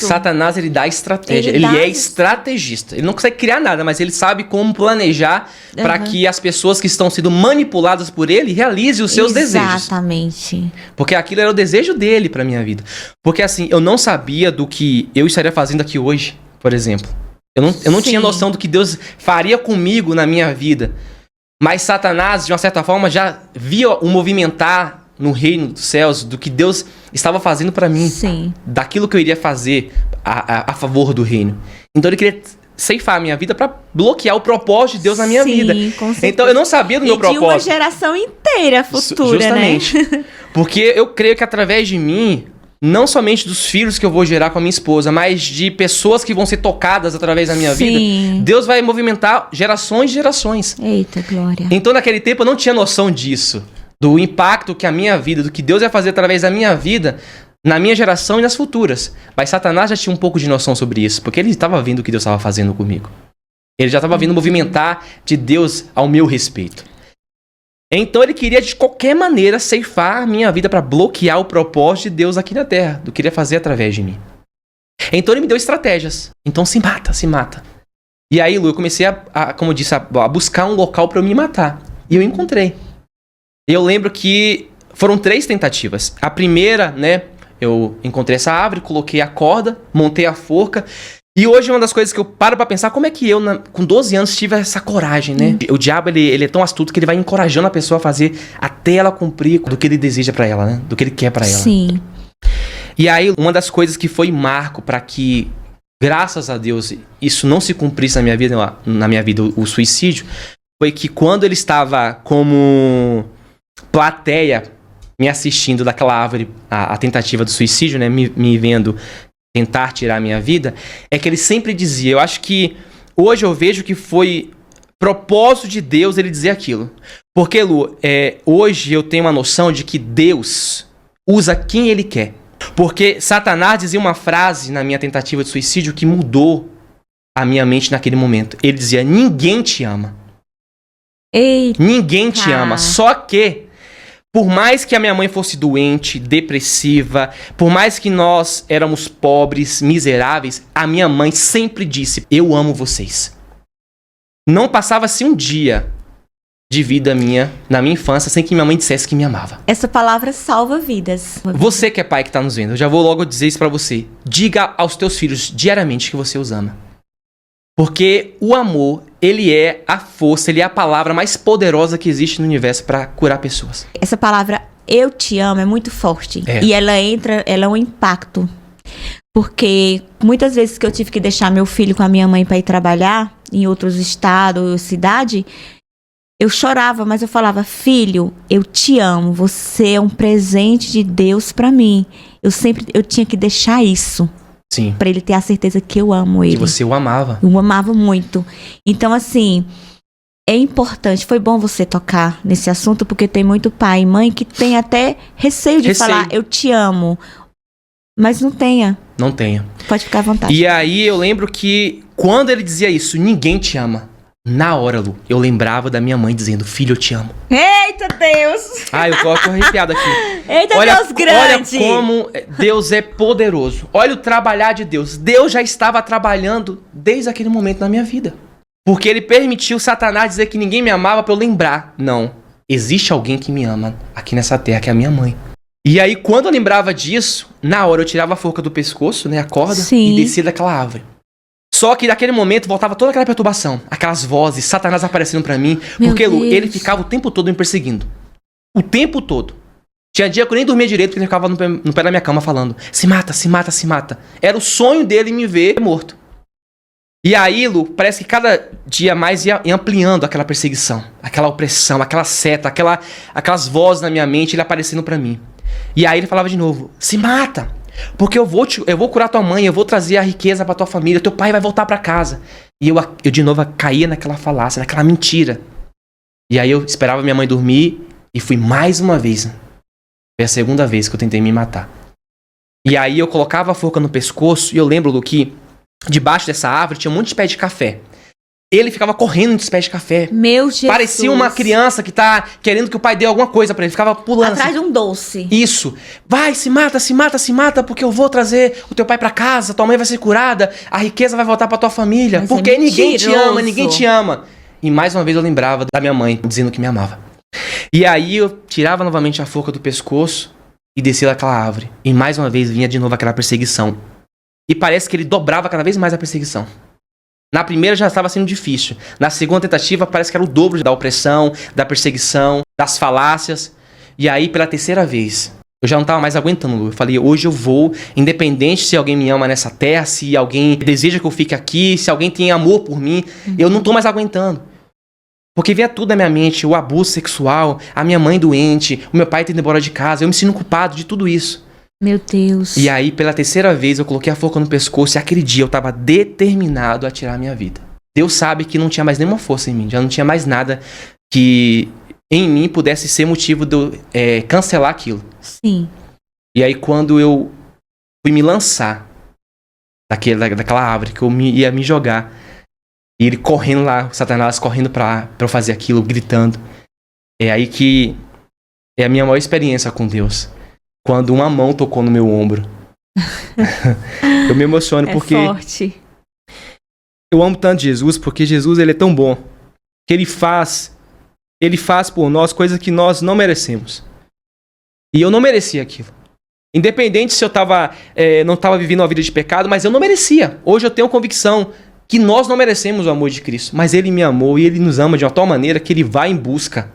Satanás, ele dá estratégia. Ele Ele dá é estrategista. Ele não consegue criar nada, mas ele sabe como planejar para que as pessoas que estão sendo manipuladas por ele realizem os seus desejos. Exatamente. Porque aquilo era o desejo dele pra minha vida. Porque assim, eu não sabia do que eu estaria fazendo aqui hoje, por exemplo. Eu não tinha noção do que Deus faria comigo na minha vida. Mas Satanás, de uma certa forma, já via o movimentar no reino dos céus, do que Deus estava fazendo pra mim. Sim. Daquilo que eu iria fazer a favor do reino. Então ele queria ceifar a minha vida pra bloquear o propósito de Deus na minha vida. Com certeza. Então eu não sabia do meu propósito. E de uma geração inteira futura, justamente. né? Porque eu creio que através de mim, não somente dos filhos que eu vou gerar com a minha esposa, mas de pessoas que vão ser tocadas através da minha vida, Deus vai movimentar gerações e gerações. Eita, glória. Então naquele tempo eu não tinha noção disso. Do impacto que a minha vida, do que Deus ia fazer através da minha vida, na minha geração e nas futuras. Mas Satanás já tinha um pouco de noção sobre isso, porque ele estava vendo o que Deus estava fazendo comigo. Ele já estava vindo movimentar de Deus ao meu respeito. Então ele queria de qualquer maneira ceifar a minha vida para bloquear o propósito de Deus aqui na Terra, do que ele ia fazer através de mim. Então ele me deu estratégias. Então se mata, se mata. E aí, Lu, eu comecei como eu disse, a buscar um local para eu me matar. E eu encontrei. Eu lembro que foram 3 tentativas. A primeira, né, eu encontrei essa árvore, coloquei a corda, montei a forca. E hoje uma das coisas que eu paro pra pensar, como é que eu, com 12 anos, tive essa coragem, né? O diabo, ele é tão astuto que ele vai encorajando a pessoa a fazer até ela cumprir do que ele deseja pra ela, né? Do que ele quer pra ela. Sim. E aí, uma das coisas que foi marco pra que, graças a Deus, isso não se cumprisse na minha vida, o suicídio, foi que quando ele estava como plateia me assistindo daquela árvore, a tentativa do suicídio, né, me vendo tentar tirar a minha vida, é que ele sempre dizia, eu acho que hoje eu vejo que foi propósito de Deus ele dizer aquilo. Porque, Lu, hoje eu tenho uma noção de que Deus usa quem ele quer. Porque Satanás dizia uma frase na minha tentativa de suicídio que mudou a minha mente naquele momento. Ele dizia, ninguém te ama. Eita. Ninguém te ama. Só que, por mais que a minha mãe fosse doente, depressiva, por mais que nós éramos pobres, miseráveis, a minha mãe sempre disse, eu amo vocês. Não passava-se um dia de vida minha, na minha infância, sem que minha mãe dissesse que me amava. Essa palavra salva vidas. Você que é pai que tá nos vendo, eu já vou logo dizer isso pra você. Diga aos teus filhos diariamente que você os ama. Porque o amor, ele é a força, ele é a palavra mais poderosa que existe no universo para curar pessoas. Essa palavra, eu te amo, é muito forte. E ela é um impacto. Porque muitas vezes que eu tive que deixar meu filho com a minha mãe para ir trabalhar em outros estados ou cidade, eu chorava, mas eu falava, filho, eu te amo, você é um presente de Deus para mim. Eu tinha que deixar isso. Sim. Pra ele ter a certeza que eu amo ele. Que você o amava. Eu o amava muito. Então, assim, é importante. Foi bom você tocar nesse assunto, porque tem muito pai e mãe que tem até receio de falar, eu te amo. Mas não tenha. Não tenha. Pode ficar à vontade. E aí eu lembro que quando ele dizia isso, ninguém te ama. Na hora, Lu, eu lembrava da minha mãe dizendo, filho, eu te amo. Eita, Deus! Ai, eu tô arrepiado aqui. Eita, Deus grande! Olha como Deus é poderoso. Olha o trabalhar de Deus. Deus já estava trabalhando desde aquele momento na minha vida. Porque ele permitiu Satanás dizer que ninguém me amava pra eu lembrar. Não, existe alguém que me ama aqui nessa terra, que é a minha mãe. E aí, quando eu lembrava disso, na hora eu tirava a forca do pescoço, né, a corda, Sim. e descia daquela árvore. Só que naquele momento voltava toda aquela perturbação, aquelas vozes, Satanás aparecendo pra mim, porque Lu, ele ficava o tempo todo me perseguindo. O tempo todo. Tinha dia que eu nem dormia direito, porque ele ficava no pé da minha cama falando, se mata, se mata, se mata. Era o sonho dele me ver morto. E aí, Lu, parece que cada dia mais ia ampliando aquela perseguição, aquela opressão, aquela seta, aquelas vozes na minha mente, ele aparecendo pra mim. E aí ele falava de novo, se mata, porque eu vou curar tua mãe, eu vou trazer a riqueza pra tua família, teu pai vai voltar pra casa. E eu de novo caía naquela falácia, naquela mentira. E aí eu esperava minha mãe dormir e fui mais uma vez. Foi a segunda vez que eu tentei me matar. E aí eu colocava a forca no pescoço e eu lembro, Lu, que debaixo dessa árvore tinha um monte de pé de café. Ele ficava correndo entre os pés de café. Meu Jesus. Parecia uma criança que tá querendo que o pai dê alguma coisa pra ele. Ficava pulando. Atrás de um doce. Isso. Vai, se mata, porque eu vou trazer o teu pai pra casa, tua mãe vai ser curada, a riqueza vai voltar pra tua família. Mas porque ninguém te ama. E mais uma vez eu lembrava da minha mãe, dizendo que me amava. E aí eu tirava novamente a forca do pescoço e descia daquela árvore. E mais uma vez vinha de novo aquela perseguição. E parece que ele dobrava cada vez mais a perseguição. Na primeira já estava sendo difícil. Na segunda tentativa parece que era o dobro da opressão, da perseguição, das falácias. E aí pela terceira vez, eu já não estava mais aguentando. Eu falei, hoje eu vou, independente se alguém me ama nessa terra, se alguém deseja que eu fique aqui, se alguém tem amor por mim, eu não tô mais aguentando. Porque vinha tudo na minha mente, o abuso sexual, a minha mãe doente, o meu pai tendo ido embora de casa, eu me sinto culpado de tudo isso. Meu Deus. E aí, pela terceira vez, eu coloquei a forca no pescoço e aquele dia eu tava determinado a tirar a minha vida. Deus sabe que não tinha mais nenhuma força em mim, já não tinha mais nada que em mim pudesse ser motivo de eu cancelar aquilo. Sim. E aí, quando eu fui me lançar daquela árvore, que eu ia me jogar, e ele correndo lá, o Satanás correndo pra eu fazer aquilo, gritando. É aí que é a minha maior experiência com Deus. Quando uma mão tocou no meu ombro. Eu me emociono porque... É forte. Eu amo tanto Jesus, porque Jesus ele é tão bom. Que ele faz por nós coisas que nós não merecemos. E eu não merecia aquilo. Independente se eu não estava vivendo uma vida de pecado, mas eu não merecia. Hoje eu tenho convicção que nós não merecemos o amor de Cristo. Mas ele me amou e ele nos ama de uma tal maneira que ele vai em busca.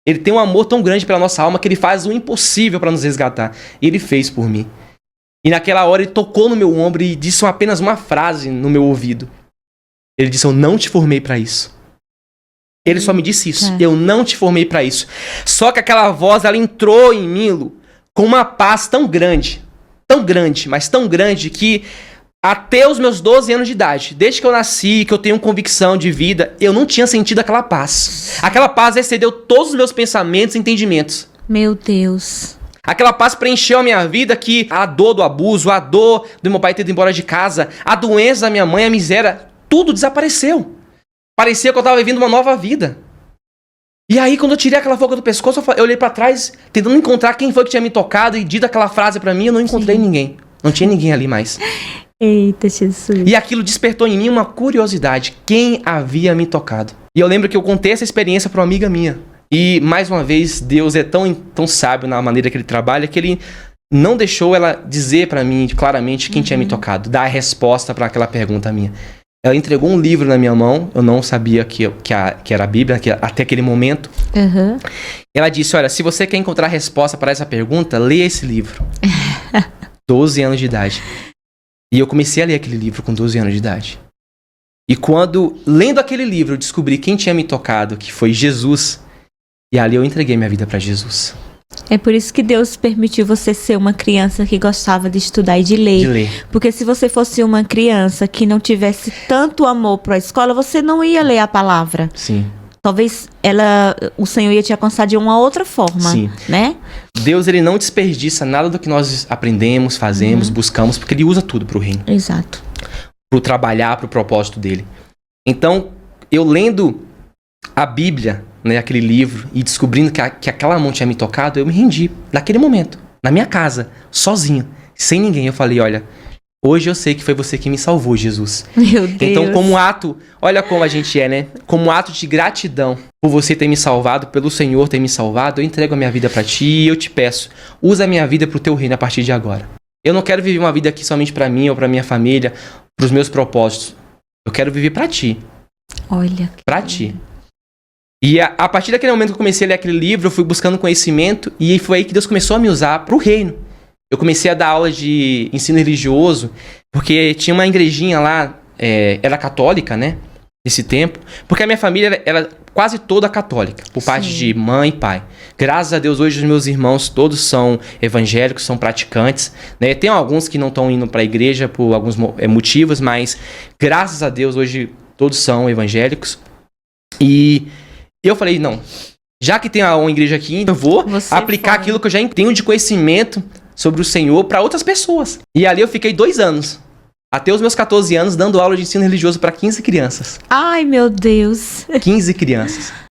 Ele tem um amor tão grande pela nossa alma que ele faz o impossível para nos resgatar. E ele fez por mim. E naquela hora ele tocou no meu ombro e disse apenas uma frase no meu ouvido. Ele disse, eu não te formei para isso. Ele só me disse isso. Eu não te formei para isso. Só que aquela voz, ela entrou em mim, Lu, com uma paz tão grande, mas tão grande que até os meus 12 anos de idade, desde que eu nasci, que eu tenho convicção de vida, eu não tinha sentido aquela paz. Aquela paz excedeu todos os meus pensamentos e entendimentos. Meu Deus. Aquela paz preencheu a minha vida que a dor do abuso, a dor do meu pai ter ido embora de casa, a doença da minha mãe, a miséria, tudo desapareceu. Parecia que eu tava vivendo uma nova vida. E aí, quando eu tirei aquela forca do pescoço, eu olhei pra trás, tentando encontrar quem foi que tinha me tocado e dito aquela frase pra mim, eu não encontrei ninguém. Não tinha ninguém ali mais. Eita, Jesus. E aquilo despertou em mim uma curiosidade. Quem havia me tocado? E eu lembro que eu contei essa experiência para uma amiga minha. E, mais uma vez, Deus é tão sábio na maneira que ele trabalha que ele não deixou ela dizer para mim claramente quem tinha me tocado. Dar a resposta para aquela pergunta minha. Ela entregou um livro na minha mão. Eu não sabia que era a Bíblia até aquele momento. Ela disse, olha, se você quer encontrar a resposta para essa pergunta, leia esse livro. 12 anos de idade. E eu comecei a ler aquele livro com 12 anos de idade. E quando, lendo aquele livro, eu descobri quem tinha me tocado, que foi Jesus. E ali eu entreguei minha vida para Jesus. É por isso que Deus permitiu você ser uma criança que gostava de estudar e de ler. Porque se você fosse uma criança que não tivesse tanto amor para a escola, você não ia ler a palavra. Sim. Talvez o Senhor ia te alcançar de uma outra forma, sim, né? Deus, ele não desperdiça nada do que nós aprendemos, fazemos, buscamos, porque ele usa tudo pro reino. Exato. Pro trabalhar, pro propósito dele. Então, eu lendo a Bíblia, né, aquele livro, e descobrindo que aquela mão tinha me tocado, eu me rendi, naquele momento, na minha casa, sozinho, sem ninguém. Eu falei, olha, hoje eu sei que foi você que me salvou, Jesus. Meu Deus. Então, como ato, olha como a gente é, né? Como ato de gratidão por você ter me salvado, pelo Senhor ter me salvado, eu entrego a minha vida pra ti e eu te peço, usa a minha vida pro teu reino a partir de agora. Eu não quero viver uma vida aqui somente pra mim ou pra minha família, pros meus propósitos. Eu quero viver pra ti. Olha. Pra ti. E a partir daquele momento que eu comecei a ler aquele livro, eu fui buscando conhecimento e foi aí que Deus começou a me usar pro reino. Eu comecei a dar aula de ensino religioso, porque tinha uma igrejinha lá, era católica, né? Nesse tempo. Porque a minha família era quase toda católica, por parte de mãe e pai. Graças a Deus, hoje os meus irmãos todos são evangélicos, são praticantes, né? Tem alguns que não estão indo para a igreja por alguns motivos, mas graças a Deus, hoje todos são evangélicos. E eu falei, não, já que tem uma igreja aqui, eu vou aplicar aquilo que eu já tenho de conhecimento sobre o Senhor para outras pessoas. E ali eu fiquei 2 anos. Até os meus 14 anos, dando aula de ensino religioso para 15 crianças. Ai, meu Deus. 15 crianças.